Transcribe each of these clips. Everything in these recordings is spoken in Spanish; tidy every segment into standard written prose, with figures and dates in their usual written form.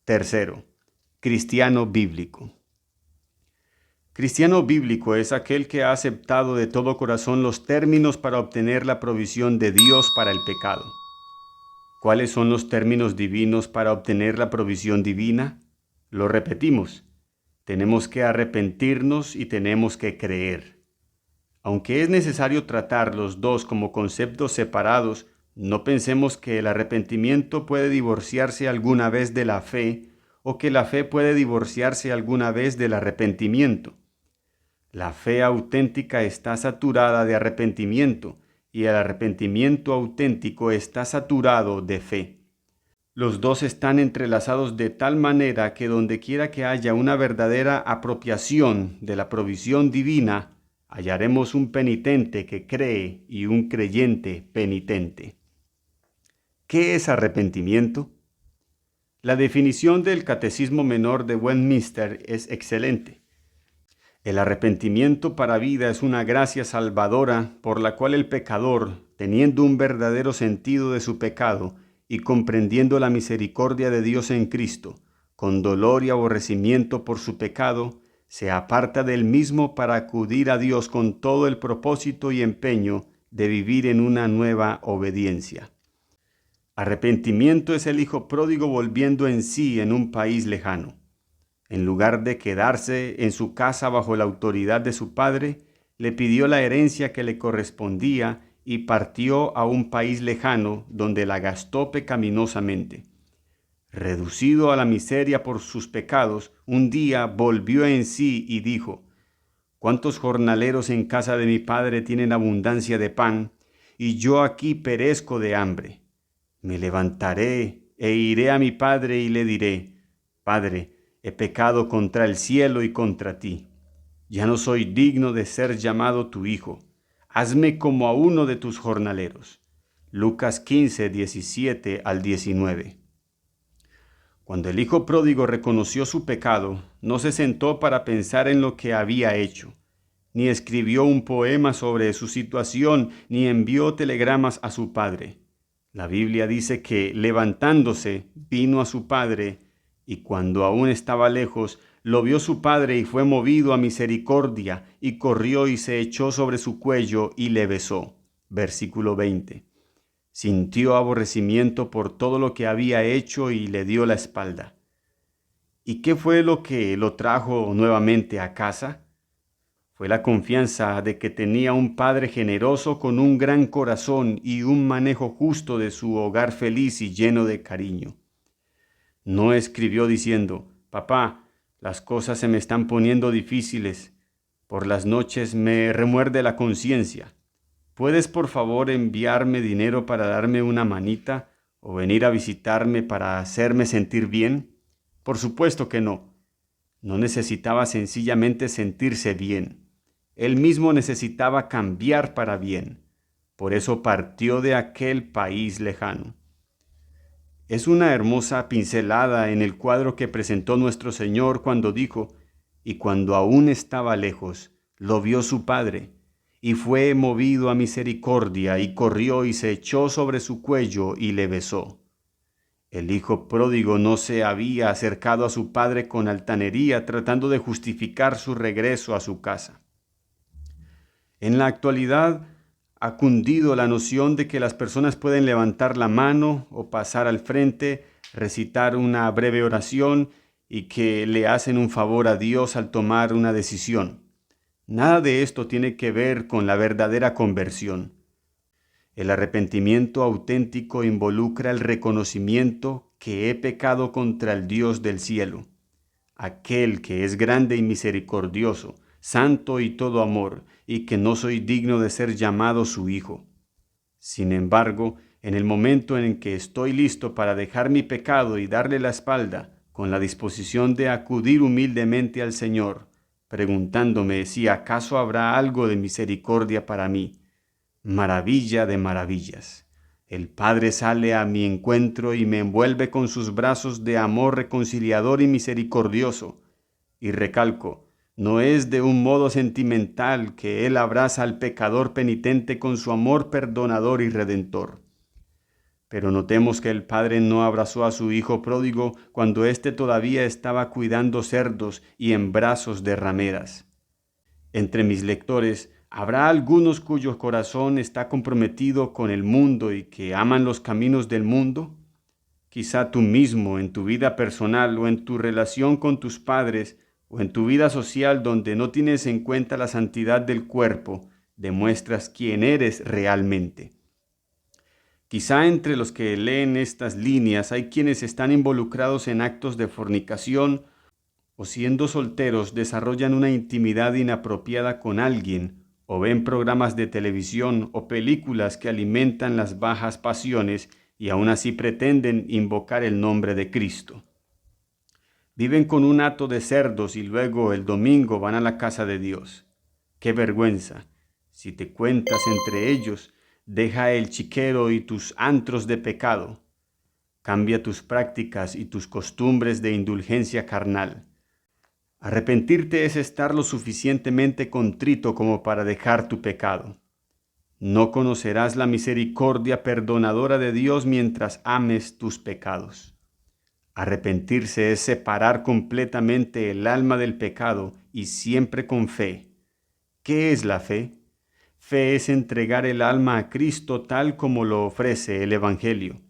Tercero, cristiano bíblico. Cristiano bíblico es aquel que ha aceptado de todo corazón los términos para obtener la provisión de Dios para el pecado. ¿Cuáles son los términos divinos para obtener la provisión divina? Lo repetimos. Tenemos que arrepentirnos y tenemos que creer. Aunque es necesario tratar los dos como conceptos separados, no pensemos que el arrepentimiento puede divorciarse alguna vez de la fe o que la fe puede divorciarse alguna vez del arrepentimiento. La fe auténtica está saturada de arrepentimiento y el arrepentimiento auténtico está saturado de fe. Los dos están entrelazados de tal manera que donde quiera que haya una verdadera apropiación de la provisión divina, hallaremos un penitente que cree y un creyente penitente. ¿Qué es arrepentimiento? La definición del Catecismo Menor de Westminster es excelente. El arrepentimiento para vida es una gracia salvadora por la cual el pecador, teniendo un verdadero sentido de su pecado y comprendiendo la misericordia de Dios en Cristo, con dolor y aborrecimiento por su pecado, se aparta del mismo para acudir a Dios con todo el propósito y empeño de vivir en una nueva obediencia. Arrepentimiento es el hijo pródigo volviendo en sí en un país lejano. En lugar de quedarse en su casa bajo la autoridad de su padre, le pidió la herencia que le correspondía y partió a un país lejano donde la gastó pecaminosamente. Reducido a la miseria por sus pecados, un día volvió en sí y dijo: «¿Cuántos jornaleros en casa de mi padre tienen abundancia de pan, y yo aquí perezco de hambre? Me levantaré e iré a mi padre y le diré: Padre, he pecado contra el cielo y contra ti. Ya no soy digno de ser llamado tu hijo. Hazme como a uno de tus jornaleros». Lucas 15, 17 al 19. Cuando el hijo pródigo reconoció su pecado, no se sentó para pensar en lo que había hecho, ni escribió un poema sobre su situación, ni envió telegramas a su padre. La Biblia dice que, levantándose, vino a su padre, y cuando aún estaba lejos, lo vio su padre y fue movido a misericordia, y corrió y se echó sobre su cuello y le besó. Versículo 20. Sintió aborrecimiento por todo lo que había hecho y le dio la espalda. ¿Y qué fue lo que lo trajo nuevamente a casa? Fue la confianza de que tenía un padre generoso con un gran corazón y un manejo justo de su hogar feliz y lleno de cariño. No escribió diciendo: «Papá, las cosas se me están poniendo difíciles. Por las noches me remuerde la conciencia. ¿Puedes por favor enviarme dinero para darme una manita o venir a visitarme para hacerme sentir bien?» Por supuesto que no. No necesitaba sencillamente sentirse bien. Él mismo necesitaba cambiar para bien. Por eso partió de aquel país lejano. Es una hermosa pincelada en el cuadro que presentó nuestro Señor cuando dijo: «Y cuando aún estaba lejos, lo vio su padre, y fue movido a misericordia, y corrió y se echó sobre su cuello y le besó». El hijo pródigo no se había acercado a su padre con altanería, tratando de justificar su regreso a su casa. En la actualidad ha cundido la noción de que las personas pueden levantar la mano o pasar al frente, recitar una breve oración y que le hacen un favor a Dios al tomar una decisión. Nada de esto tiene que ver con la verdadera conversión. El arrepentimiento auténtico involucra el reconocimiento que he pecado contra el Dios del cielo, aquel que es grande y misericordioso, santo y todo amor, y que no soy digno de ser llamado su hijo. Sin embargo, en el momento en que estoy listo para dejar mi pecado y darle la espalda, con la disposición de acudir humildemente al Señor, preguntándome si acaso habrá algo de misericordia para mí, maravilla de maravillas, el Padre sale a mi encuentro y me envuelve con sus brazos de amor reconciliador y misericordioso. Y recalco, no es de un modo sentimental que Él abraza al pecador penitente con su amor perdonador y redentor. Pero notemos que el padre no abrazó a su hijo pródigo cuando éste todavía estaba cuidando cerdos y en brazos de rameras. Entre mis lectores habrá algunos cuyo corazón está comprometido con el mundo y que aman los caminos del mundo. Quizá tú mismo, en tu vida personal o en tu relación con tus padres o en tu vida social donde no tienes en cuenta la santidad del cuerpo, demuestras quién eres realmente. Quizá entre los que leen estas líneas hay quienes están involucrados en actos de fornicación o siendo solteros desarrollan una intimidad inapropiada con alguien o ven programas de televisión o películas que alimentan las bajas pasiones y aún así pretenden invocar el nombre de Cristo. Viven con un hato de cerdos y luego el domingo van a la casa de Dios. ¡Qué vergüenza! Si te cuentas entre ellos, deja el chiquero y tus antros de pecado. Cambia tus prácticas y tus costumbres de indulgencia carnal. Arrepentirte es estar lo suficientemente contrito como para dejar tu pecado. No conocerás la misericordia perdonadora de Dios mientras ames tus pecados. Arrepentirse es separar completamente el alma del pecado y siempre con fe. ¿Qué es la fe? Fe es entregar el alma a Cristo tal como lo ofrece el Evangelio.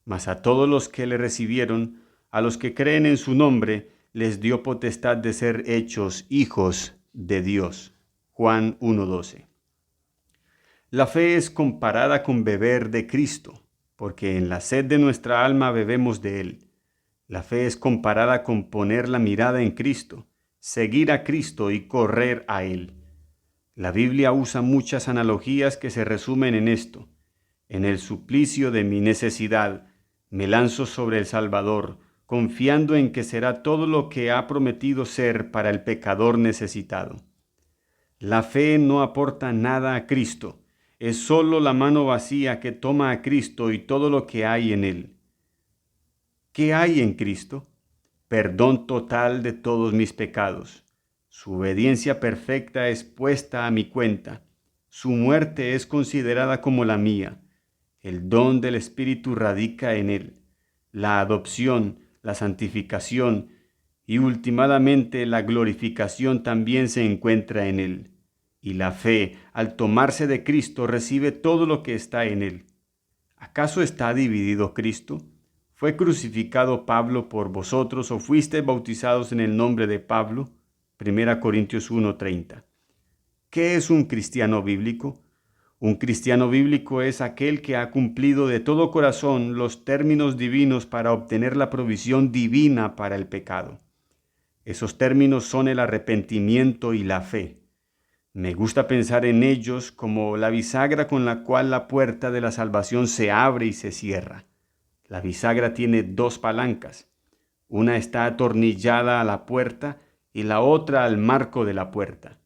Mas a todos los que le recibieron, a los que creen en su nombre, les dio potestad de ser hechos hijos de Dios. Juan 1:12. La fe es comparada con beber de Cristo, porque en la sed de nuestra alma bebemos de Él. La fe es comparada con poner la mirada en Cristo, seguir a Cristo y correr a Él. La Biblia usa muchas analogías que se resumen en esto. En el suplicio de mi necesidad, me lanzo sobre el Salvador, confiando en que será todo lo que ha prometido ser para el pecador necesitado. La fe no aporta nada a Cristo, es solo la mano vacía que toma a Cristo y todo lo que hay en Él. ¿Qué hay en Cristo? Perdón total de todos mis pecados. Su obediencia perfecta es puesta a mi cuenta. Su muerte es considerada como la mía. El don del Espíritu radica en Él. La adopción, la santificación y últimamente la glorificación también se encuentra en Él. Y la fe, al tomarse de Cristo, recibe todo lo que está en Él. ¿Acaso está dividido Cristo? ¿Fue crucificado Pablo por vosotros o fuisteis bautizados en el nombre de Pablo? 1 Corintios 1:30. ¿Qué es un cristiano bíblico? Un cristiano bíblico es aquel que ha cumplido de todo corazón los términos divinos para obtener la provisión divina para el pecado. Esos términos son el arrepentimiento y la fe. Me gusta pensar en ellos como la bisagra con la cual la puerta de la salvación se abre y se cierra. La bisagra tiene dos palancas. Una está atornillada a la puerta y la otra al marco de la puerta.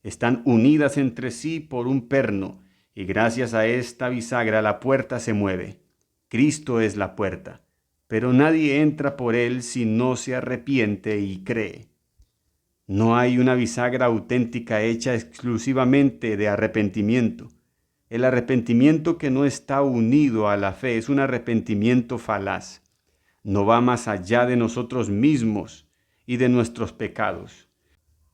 Están unidas entre sí por un perno y gracias a esta bisagra la puerta se mueve. Cristo es la puerta, pero nadie entra por él si no se arrepiente y cree. No hay una bisagra auténtica hecha exclusivamente de arrepentimiento. El arrepentimiento que no está unido a la fe es un arrepentimiento falaz. No va más allá de nosotros mismos y de nuestros pecados.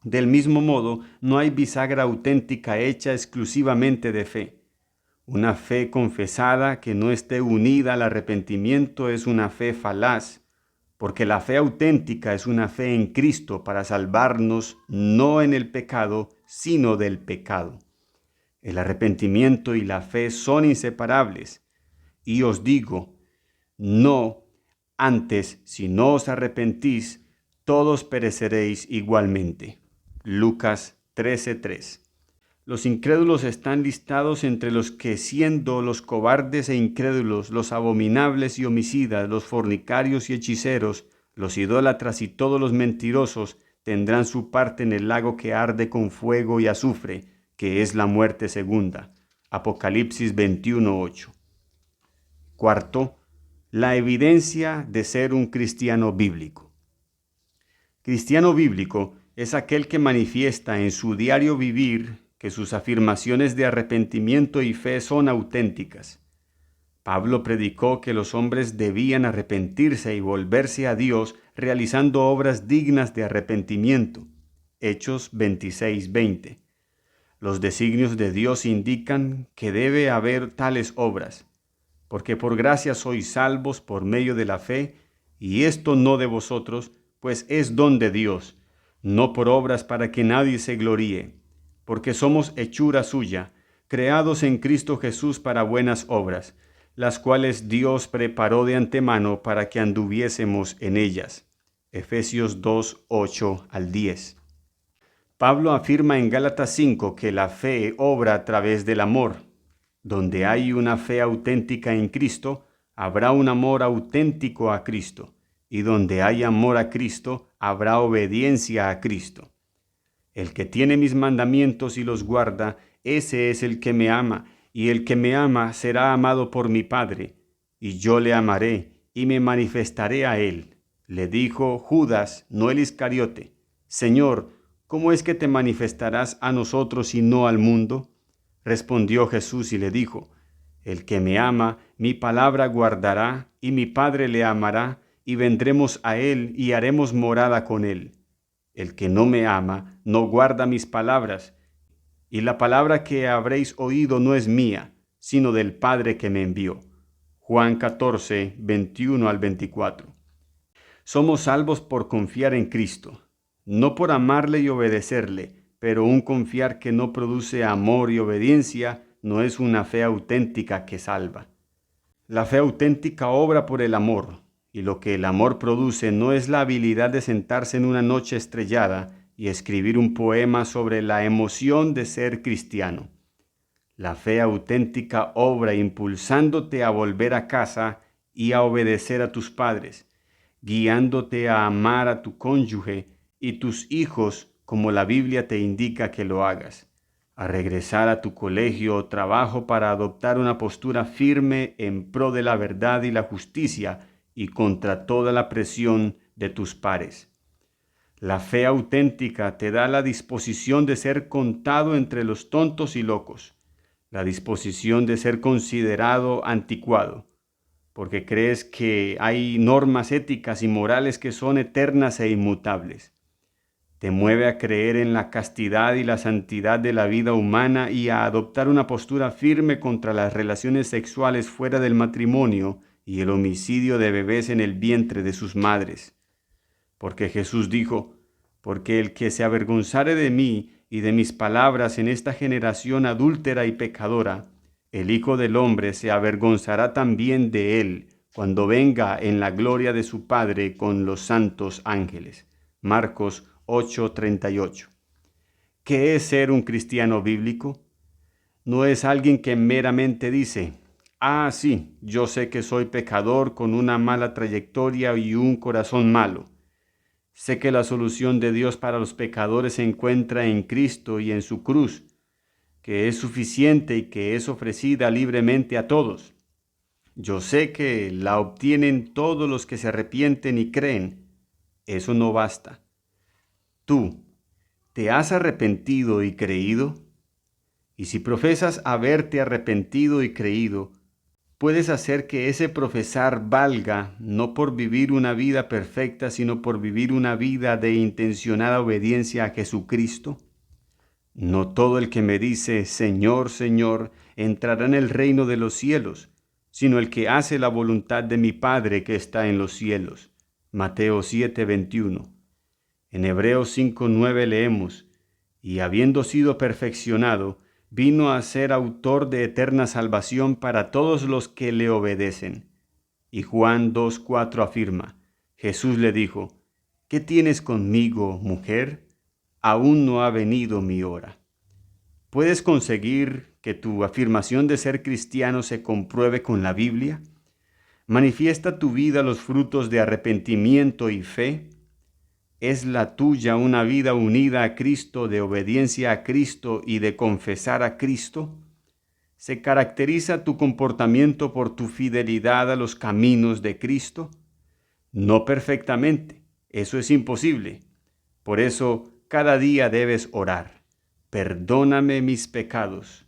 Del mismo modo, no hay bisagra auténtica hecha exclusivamente de fe. Una fe confesada que no esté unida al arrepentimiento es una fe falaz, porque la fe auténtica es una fe en Cristo para salvarnos no en el pecado, sino del pecado. El arrepentimiento y la fe son inseparables. Y os digo, no, antes, si no os arrepentís, todos pereceréis igualmente. Lucas 13:3. Los incrédulos están listados entre los que, siendo los cobardes e incrédulos, los abominables y homicidas, los fornicarios y hechiceros, los idólatras y todos los mentirosos, tendrán su parte en el lago que arde con fuego y azufre, que es la muerte segunda. Apocalipsis 21:8. Cuarto, la evidencia de ser un cristiano bíblico. Cristiano bíblico es aquel que manifiesta en su diario vivir que sus afirmaciones de arrepentimiento y fe son auténticas. Pablo predicó que los hombres debían arrepentirse y volverse a Dios realizando obras dignas de arrepentimiento. Hechos 26:20. Los designios de Dios indican que debe haber tales obras, porque por gracia sois salvos por medio de la fe, y esto no de vosotros, pues es don de Dios, no por obras para que nadie se gloríe, porque somos hechura suya, creados en Cristo Jesús para buenas obras, las cuales Dios preparó de antemano para que anduviésemos en ellas. Efesios 2, 8 al 10. Pablo afirma en Gálatas 5 que la fe obra a través del amor. Donde hay una fe auténtica en Cristo, habrá un amor auténtico a Cristo, y donde hay amor a Cristo, habrá obediencia a Cristo. El que tiene mis mandamientos y los guarda, ese es el que me ama, y el que me ama será amado por mi Padre, y yo le amaré, y me manifestaré a él. Le dijo Judas, no el Iscariote: Señor, ¿cómo es que te manifestarás a nosotros y no al mundo? Respondió Jesús y le dijo: El que me ama, mi palabra guardará, y mi Padre le amará, y vendremos a él y haremos morada con él. El que no me ama, no guarda mis palabras, y la palabra que habréis oído no es mía, sino del Padre que me envió. Juan 14, 21 al 24. Somos salvos por confiar en Cristo, no por amarle y obedecerle, pero un confiar que no produce amor y obediencia no es una fe auténtica que salva. La fe auténtica obra por el amor, y lo que el amor produce no es la habilidad de sentarse en una noche estrellada y escribir un poema sobre la emoción de ser cristiano. La fe auténtica obra impulsándote a volver a casa y a obedecer a tus padres, guiándote a amar a tu cónyuge y tus hijos como la Biblia te indica que lo hagas, a regresar a tu colegio o trabajo para adoptar una postura firme en pro de la verdad y la justicia y contra toda la presión de tus pares. La fe auténtica te da la disposición de ser contado entre los tontos y locos, la disposición de ser considerado anticuado, porque crees que hay normas éticas y morales que son eternas e inmutables. Te mueve a creer en la castidad y la santidad de la vida humana y a adoptar una postura firme contra las relaciones sexuales fuera del matrimonio y el homicidio de bebés en el vientre de sus madres. Porque Jesús dijo: porque el que se avergonzare de mí y de mis palabras en esta generación adúltera y pecadora, el Hijo del Hombre se avergonzará también de él cuando venga en la gloria de su Padre con los santos ángeles. Marcos 8:38. ¿Qué es ser un cristiano bíblico? No es alguien que meramente dice: sí, yo sé que soy pecador con una mala trayectoria y un corazón malo. Sé que la solución de Dios para los pecadores se encuentra en Cristo y en su cruz, que es suficiente y que es ofrecida libremente a todos. Yo sé que la obtienen todos los que se arrepienten y creen. Eso no basta. ¿Tú te has arrepentido y creído? Y si profesas haberte arrepentido y creído, puedes hacer que ese profesar valga no por vivir una vida perfecta, sino por vivir una vida de intencionada obediencia a Jesucristo. No todo el que me dice Señor, Señor, entrará en el reino de los cielos, sino el que hace la voluntad de mi Padre que está en los cielos. Mateo 7:21. En Hebreos 5:9 leemos: y habiendo sido perfeccionado, vino a ser autor de eterna salvación para todos los que le obedecen. Y Juan 2:4 afirma: Jesús le dijo: ¿qué tienes conmigo, mujer? Aún no ha venido mi hora. ¿Puedes conseguir que tu afirmación de ser cristiano se compruebe con la Biblia? ¿Manifiesta tu vida los frutos de arrepentimiento y fe? ¿Es la tuya una vida unida a Cristo, de obediencia a Cristo y de confesar a Cristo? ¿Se caracteriza tu comportamiento por tu fidelidad a los caminos de Cristo? No perfectamente, eso es imposible. Por eso, cada día debes orar: perdóname mis pecados,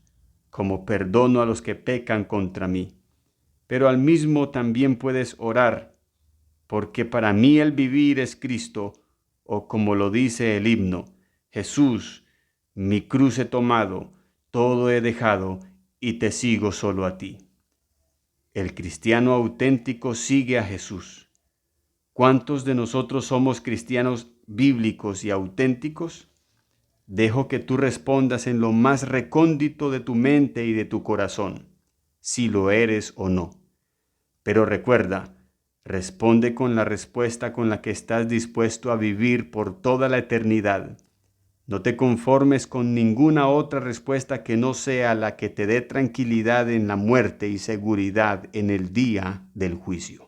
como perdono a los que pecan contra mí. pero al mismo también puedes orar, porque para mí el vivir es Cristo, o como lo dice el himno, Jesús, mi cruz he tomado, todo he dejado y te sigo solo a ti. El cristiano auténtico sigue a Jesús. ¿Cuántos de nosotros somos cristianos bíblicos y auténticos? Dejo que tú respondas en lo más recóndito de tu mente y de tu corazón, si lo eres o no. Pero recuerda, responde con la respuesta con la que estás dispuesto a vivir por toda la eternidad. No te conformes con ninguna otra respuesta que no sea la que te dé tranquilidad en la muerte y seguridad en el día del juicio.